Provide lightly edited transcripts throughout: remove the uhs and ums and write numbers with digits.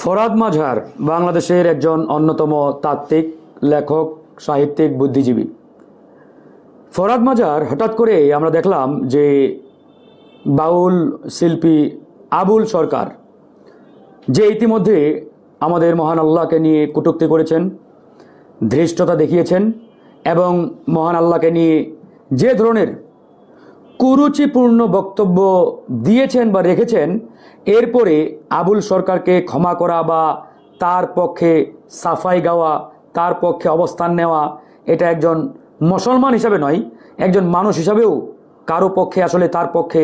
ফরহাদ মাঝার বাংলাদেশের একজন অন্যতম তাত্ত্বিক, লেখক, সাহিত্যিক, বুদ্ধিজীবী। ফরহাদ মাঝার হঠাৎ করে আমরা দেখলাম যে বাউল শিল্পী আবুল সরকার, যে ইতিমধ্যে আমাদের মহান আল্লাহকে নিয়ে কটূক্তি করেছেন, ধৃষ্টতা দেখিয়েছেন এবং মহান আল্লাহকে নিয়ে যে ধরনের কুরুচিপূর্ণ বক্তব্য দিয়েছেন বা রেখেছেন, এরপরে আবুল সরকারকে ক্ষমা করা বা তার পক্ষে সাফাই গাওয়া, তার পক্ষে অবস্থান নেওয়া, এটা একজন মুসলমান হিসাবে নয়, একজন মানুষ হিসাবেও কারো পক্ষে আসলে তার পক্ষে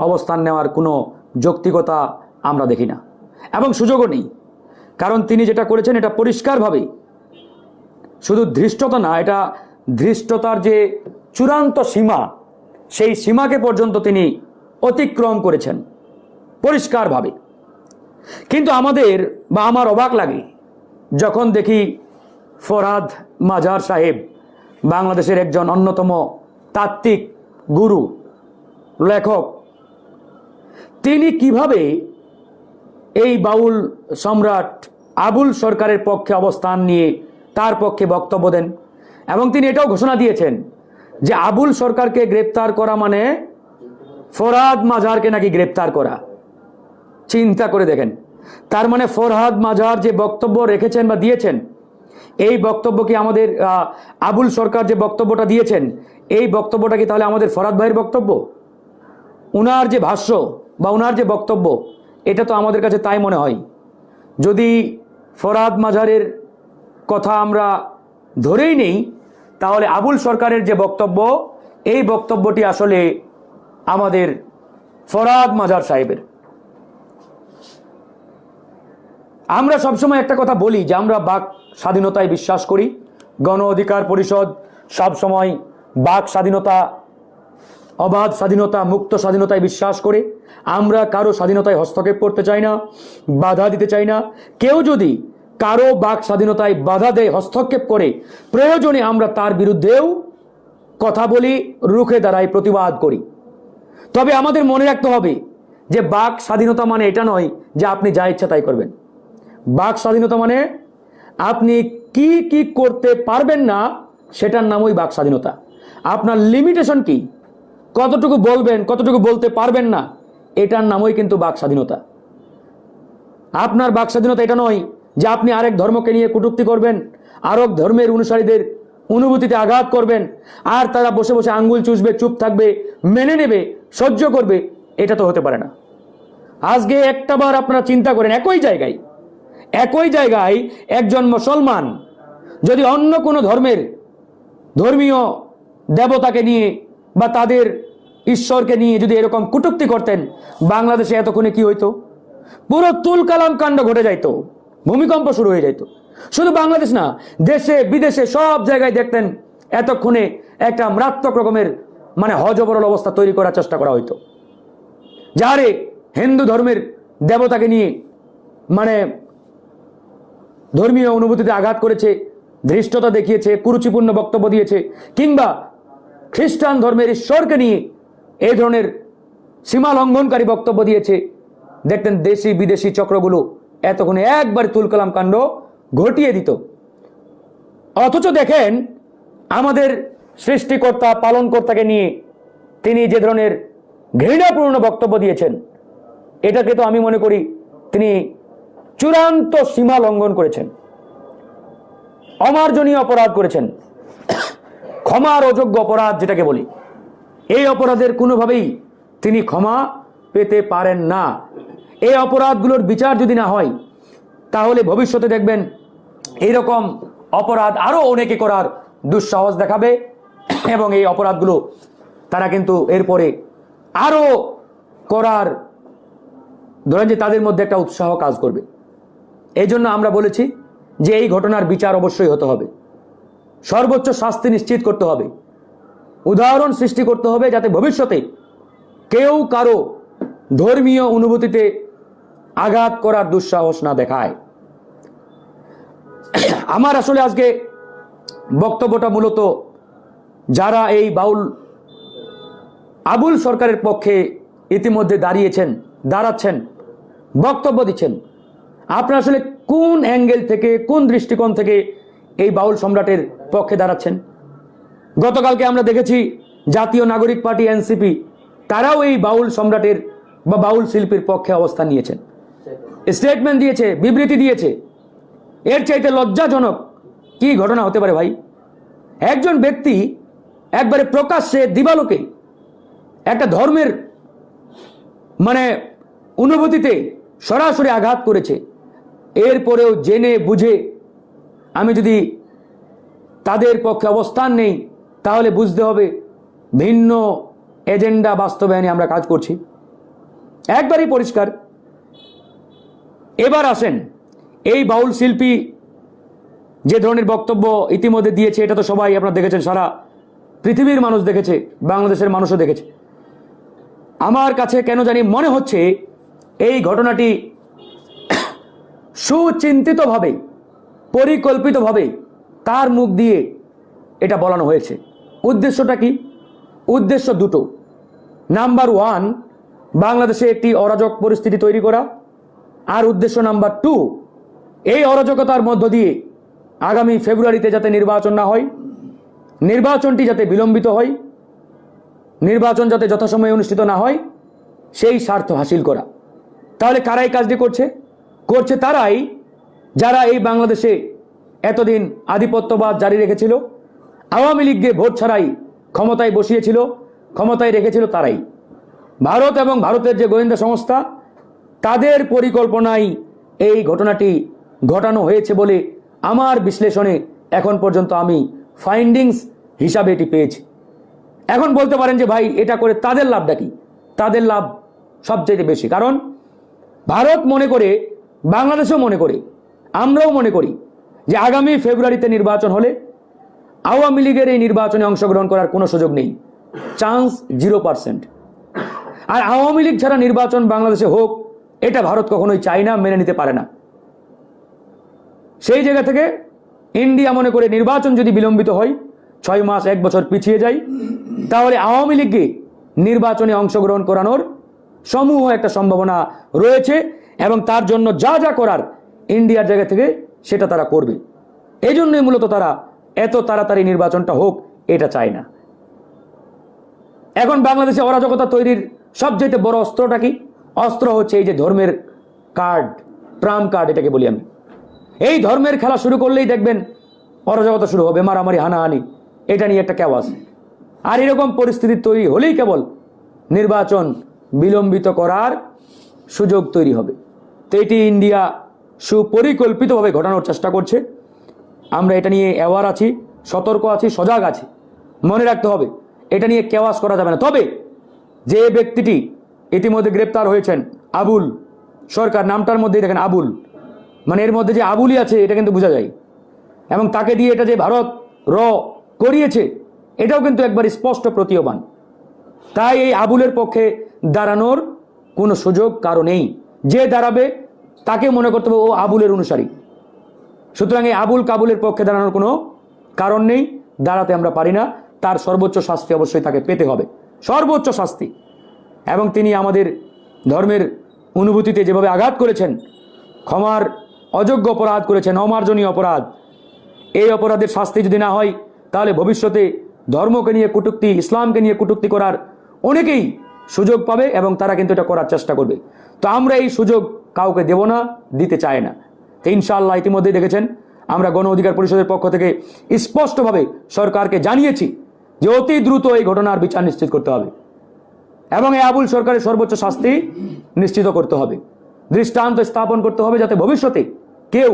অবস্থান নেওয়ার কোনো যৌক্তিকতা আমরা দেখি না এবং সুযোগও নেই। কারণ তিনি যেটা করেছেন এটা পরিষ্কারভাবে শুধু ধৃষ্টতা না, এটা ধৃষ্টতার যে চূড়ান্ত সীমা, সেই সীমাকে পর্যন্ত তিনি অতিক্রম করেছেন পরিষ্কারভাবে। কিন্তু আমাদের বা আমার অবাক লাগে যখন দেখি ফরহাদ মাঝার সাহেব, বাংলাদেশের একজন অন্যতম তাত্ত্বিক, গুরু, লেখক, তিনি কিভাবে এই বাউল সম্রাট আবুল সরকারের পক্ষে অবস্থান নিয়ে তার পক্ষে বক্তব্য দেন। এবং তিনি এটাও ঘোষণা দিয়েছেন যে আবুল সরকারকে গ্রেপ্তার করা মানে ফরহাদ মাঝারকে নাকি গ্রেপ্তার করা। চিন্তা করে দেখেন, তার মানে ফরহাদ মাঝার যে বক্তব্য রেখেছেন বা দিয়েছেন, এই বক্তব্য কি আমাদের আবুল সরকার যে বক্তব্যটা দিয়েছেন, এই বক্তব্যটা কি তাহলে আমাদের ফরহাদ ভাইয়ের বক্তব্য? উনার যে ভাষ্য বা উনার যে বক্তব্য, এটা তো আমাদের কাছে তাই মনে হয়। যদি ফরহাদ মাঝারের কথা আমরা ধরেই নেই, তাহলে আবুল সরকারের যে বক্তব্য, এই বক্তব্যটি আসলে আমাদের ফরহাদ মাঝার সাহেবের। আমরা সবসময় একটা কথা বলি যে আমরা বাক স্বাধীনতায় বিশ্বাস করি। গণ অধিকার পরিষদ সবসময় বাক স্বাধীনতা, অবাধ স্বাধীনতা, মুক্ত স্বাধীনতায় বিশ্বাস করে। আমরা কারো স্বাধীনতায় হস্তক্ষেপ করতে চাই না, বাধা দিতে চাই না। কেউ যদি কারো বাক স্বাধীনতায় বাধা দেয়, হস্তক্ষেপ করে, প্রয়োজনে আমরা তার বিরুদ্ধেও কথা বলি, রুখে দাঁড়াই, প্রতিবাদ করি। তবে আমাদের মনে রাখতে হবে যে বাক স্বাধীনতা মানে এটা নয় যে আপনি যা ইচ্ছা তাই করবেন। বাক স্বাধীনতা মানে আপনি কি কি করতে পারবেন না, সেটার নামই বাক স্বাধীনতা। আপনার লিমিটেশন কি, কতটুকু বলবেন, কতটুকু বলতে পারবেন না, এটার নামই কিন্তু বাক স্বাধীনতা। আপনার বাক স্বাধীনতা এটা নয় যে আপনি আরেক ধর্মকে নিয়ে কটূক্তি করবেন, আরেক ধর্মের অনুসারীদের অনুভূতিতে আঘাত করবেন, আর তারা বসে বসে আঙ্গুল চুষবে, চুপ থাকবে, মেনে নেবে, সহ্য করবে। এটা তো হতে পারে না। আজকে একটাবার আপনারা চিন্তা করেন, একই জায়গায় একজন মুসলমান যদি অন্য কোনো ধর্মের ধর্মীয় দেবতাকে নিয়ে বা তাদের ঈশ্বরকে নিয়ে যদি এরকম কটূক্তি করতেন, বাংলাদেশে এতক্ষণে কি হইতো? পুরো তুলকালাম কাণ্ড ঘটে যাইতো, ভূমিকম্প শুরু হয়ে যাইতো। শুধু বাংলাদেশ না, দেশে বিদেশে সব জায়গায় দেখতেন এতক্ষণে একটা মারাত্মক রকমের হযবরল অবস্থা তৈরি করার চেষ্টা করা হইতো। যারে হিন্দু ধর্মের দেবতাকে নিয়ে ধর্মীয় অনুভূতিতে আঘাত করেছে, ধৃষ্টতা দেখিয়েছে, কুরুচিপূর্ণ বক্তব্য দিয়েছে, কিংবা খ্রিস্টান ধর্মের ঈশ্বরকে নিয়ে এই ধরনের সীমা লঙ্ঘনকারী বক্তব্য দিয়েছে, দেখতেন দেশি বিদেশি চক্রগুলো এতক্ষণে একবার তুলকালাম কাণ্ড ঘটিয়ে দিত। অথচ দেখেন আমাদের সৃষ্টিকর্তা, পালনকর্তাকে নিয়ে তিনি যে ধরনের ঘৃণাপূর্ণ বক্তব্য দিয়েছেন, এটাকে তো আমি মনে করি তিনি চূড়ান্ত সীমা লঙ্ঘন করেছেন, অমার্জনীয় অপরাধ করেছেন, ক্ষমার অযোগ্য অপরাধ যেটাকে বলি। এই অপরাধের কোনোভাবেই তিনি ক্ষমা পেতে পারেন না। এই অপরাধগুলোর বিচার যদি না হয়, তাহলে ভবিষ্যতে দেখবেন এইরকম অপরাধ আরো অনেকে করার দুঃসাহস দেখাবে এবং এই অপরাধগুলো তারা কিন্তু এরপরে আরো করার, ধরেন যে তাদের মধ্যে একটা উৎসাহ কাজ করবে। এই জন্য আমরা বলেছি যে এই ঘটনার বিচার অবশ্যই হতে হবে, সর্বোচ্চ শাস্তি নিশ্চিত করতে হবে, উদাহরণ সৃষ্টি করতে হবে, যাতে ভবিষ্যতে কেউ কারো ধর্মীয় অনুভূতিতে আঘাত করার দুঃসাহস না দেখায়। আমার আসলে আজকে বক্তব্যটা মূলত যারা এই বাউল আবুল সরকারের পক্ষে ইতিমধ্যে দাঁড়াচ্ছেন, বক্তব্য দিচ্ছেন, আপনারা আসলে কোন অ্যাঙ্গেল থেকে, কোন দৃষ্টিকোণ থেকে এই বাউল সম্রাটের পক্ষে দাঁড়াচ্ছেন? গতকালকে আমরা দেখেছি জাতীয় নাগরিক পার্টি এনসিপি তারাও এই বাউল সম্রাটের বা বাউল শিল্পীর পক্ষে অবস্থান নিয়েছেন, স্টেটমেন্ট দিয়েছে, বিবৃতি দিয়েছে। এর চাইতে লজ্জাজনক কি ঘটনা হতে পারে ভাই? একজন ব্যক্তি একবারে প্রকাশ্যে দিবালোকে একটা ধর্মের মানে অনুভূতিতে সরাসরি আঘাত করেছে। এরপরেও জেনে বুঝে আমি যদি তাদের পক্ষে অবস্থান নেই, তাহলে বুঝতে হবে ভিন্ন এজেন্ডা বাস্তবায়নে আমরা কাজ করছি। একবারই পরিষ্কার। এবার আসেন, এই বাউল শিল্পী যে ধরনের বক্তব্য ইতিমধ্যে দিয়েছে, এটা তো সবাই আপনারা দেখেছেন, সারা পৃথিবীর মানুষ দেখেছে, বাংলাদেশের মানুষও দেখেছে। আমার কাছে কেন জানি মনে হচ্ছে এই ঘটনাটি সুচিন্তিতভাবে, পরিকল্পিতভাবে তার মুখ দিয়ে এটা বলানো হয়েছে। উদ্দেশ্যটা কি? উদ্দেশ্য দুটো। নাম্বার ওয়ান, বাংলাদেশে একটি অরাজক পরিস্থিতি তৈরি করা। আর উদ্দেশ্য নাম্বার টু, এই অরাজকতার মধ্য দিয়ে আগামী ফেব্রুয়ারিতে যাতে নির্বাচন না হয়, নির্বাচনটি যাতে বিলম্বিত হয়, নির্বাচন যাতে যথাসময়ে অনুষ্ঠিত না হয়, সেই স্বার্থ হাসিল করা। তাহলে কারাই কাজটি করছে? করছে তারাই যারা এই বাংলাদেশে এতদিন আধিপত্যবাদ জারি রেখেছিল, আওয়ামী লীগকে ভোট ছাড়াই ক্ষমতায় বসিয়েছিল, ক্ষমতায় রেখেছিল তারাই। ভারত এবং ভারতের যে গোয়েন্দা সংস্থা, তাদের পরিকল্পনায় এই ঘটনাটি ঘটানো হয়েছে বলে আমার বিশ্লেষণে এখন পর্যন্ত আমি ফাইন্ডিংস হিসাবে এটি পেয়েছি। এখন বলতে পারেন যে ভাই এটা করে তাদের লাভটা কি? তাদের লাভ সবচেয়ে বেশি, কারণ ভারত মনে করে, বাংলাদেশও মনে করে, আমরাও মনে করি যে আগামী ফেব্রুয়ারিতে নির্বাচন হলে আওয়ামী লীগের এই নির্বাচনে অংশগ্রহণ করার কোনো সুযোগ নেই, চান্স 0%। আর আওয়ামী লীগ ছাড়া নির্বাচন বাংলাদেশে হোক, এটা ভারত কখনোই চায় না, মেনে নিতে পারে না। সেই জায়গা থেকে ইন্ডিয়া মনে করে নির্বাচন যদি বিলম্বিত হয়, 6 মাস 1 বছর পিছিয়ে যায়, তাহলে আওয়ামী লীগকে নির্বাচনে অংশগ্রহণ করানোর সমূহ একটা সম্ভাবনা রয়েছে, এবং তার জন্য যা যা করার ইন্ডিয়ার জায়গা থেকে সেটা তারা করবে। এই জন্যই মূলত তারা এত তাড়াতাড়ি নির্বাচনটা হোক এটা চায় না। এখন বাংলাদেশে অরাজকতা তৈরির সবচেয়ে বড় অস্ত্রটা কি? অস্ত্র হচ্ছে এই যে ধর্মের কার্ড, ট্রাম্প কার্ড এটাকে বলি আমি। এই ধর্মের খেলা শুরু করলেই দেখবেন অরাজকতা শুরু হবে, মারামারি, হানাহানি, এটা নিয়ে একটা কেওয়াস। আর এরকম পরিস্থিতি তৈরি হলেই কেবল নির্বাচন বিলম্বিত করার সুযোগ তৈরি হবে। তো এটি ইন্ডিয়া সুপরিকল্পিতভাবে ঘটানোর চেষ্টা করছে। আমরা এটা নিয়ে অ্যাওয়ার আছি, সতর্ক আছি, সজাগ আছি। মনে রাখতে হবে এটা নিয়ে কেওয়াস করা যাবে না। তবে যে ব্যক্তিটি ইতিমধ্যে গ্রেপ্তার হয়েছেন, আবুল সরকার, নামটার মধ্যেই দেখেন আবুল, মানে এর মধ্যে যে আবুলই আছে এটা কিন্তু বোঝা যায়। এবং তাকে দিয়ে এটা যে ভারত করিয়েছে এটাও কিন্তু একবার স্পষ্ট প্রতীয়মান। তাই এই আবুলের পক্ষে দাঁড়ানোর কোনো সুযোগ কারো নেই। যে দাঁড়াবে তাকে মনে করতে হবে ও আবুলের অনুসারী। সুতরাং এই আবুল কাবুলের পক্ষে দাঁড়ানোর কোনো কারণ নেই, দাঁড়াতে আমরা পারি না। তার সর্বোচ্চ শাস্তি অবশ্যই তাকে পেতে হবে, সর্বোচ্চ শাস্তি। এবং তিনি আমাদের ধর্মের অনুভূতিতে যেভাবে আঘাত করেছেন, ক্ষমার অযোগ্য অপরাধ করেছেন, অমার্জনীয় অপরাধ, এই অপরাধের শাস্তি যদি না হয়, তাহলে ভবিষ্যতে ধর্মকে নিয়ে কটূক্তি, ইসলামকে নিয়ে কটূক্তি করার অনেকেই সুযোগ পাবে এবং তারা কিন্তু এটা করার চেষ্টা করবে। তো আমরা এই সুযোগ কাউকে দেব না, দিতে চাই না। তো ইনশাআল্লাহ ইতিমধ্যেই দেখেছেন আমরা গণ অধিকার পরিষদের পক্ষ থেকে স্পষ্টভাবে সরকারকে জানিয়েছি যে অতি দ্রুত এই ঘটনার বিচার নিশ্চিত করতে হবে এবং এই আবুল সরকারের সর্বোচ্চ শাস্তি নিশ্চিত করতে হবে, দৃষ্টান্ত স্থাপন করতে হবে, যাতে ভবিষ্যতে কেউ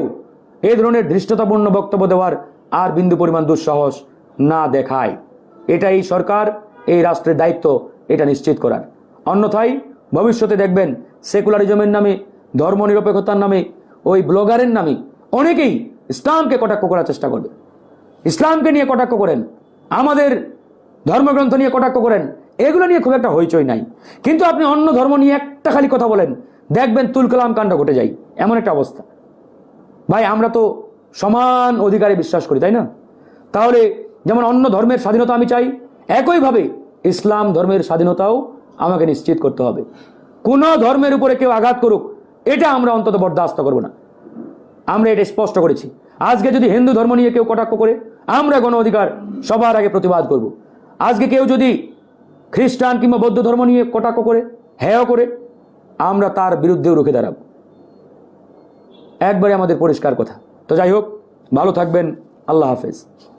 এই ধরনের ধৃষ্টতাপূর্ণ বক্তব্য দেওয়ার আর বিন্দু পরিমাণ দুঃসাহস না দেখায়। এটাই সরকার, এই রাষ্ট্রের দায়িত্ব এটা নিশ্চিত করার। অন্যথায় ভবিষ্যতে দেখবেন সেকুলারিজমের নামে, ধর্মনিরপেক্ষতার নামে, ওই ব্লগারের নামে অনেকেই ইসলামকে কটাক্ষ করার চেষ্টা করবে। ইসলামকে নিয়ে কটাক্ষ করেন, আমাদের ধর্মগ্রন্থ নিয়ে কটাক্ষ করেন, এগুলো নিয়ে খুব একটা হইচই নাই। কিন্তু আপনি অন্য ধর্ম নিয়ে একটা খালি কথা বলেন, দেখবেন তুলকালাম কাণ্ড ঘটে যায়, এমন একটা অবস্থা। ভাই আমরা তো সমান অধিকারে বিশ্বাস করি, তাই না? তাহলে যেমন অন্য ধর্মের স্বাধীনতা আমি চাই, একইভাবে ইসলাম ধর্মের স্বাধীনতাও আমাকে নিশ্চিত করতে হবে। কোন ধর্মের উপরে কেউ আঘাত করুক, এটা আমরা অন্তত বরদাস্ত করব না। আমরা এটা স্পষ্ট করেছি। আজকে যদি হিন্দু ধর্ম নিয়ে কেউ কটাক্ষ করে, আমরা গণ অধিকার সবার আগে প্রতিবাদ করব। আজকে কেউ যদি খ্রিস্টান কিংবা বৌদ্ধ ধর্ম নিয়ে কটাক্ষ করে, হেয় করে, আমরা তার বিরুদ্ধেও রুখে দাঁড়াব। একবারে আমাদের পরিষ্কার কথা। তো যাই হোক, ভালো থাকবেন। আল্লাহ হাফেজ।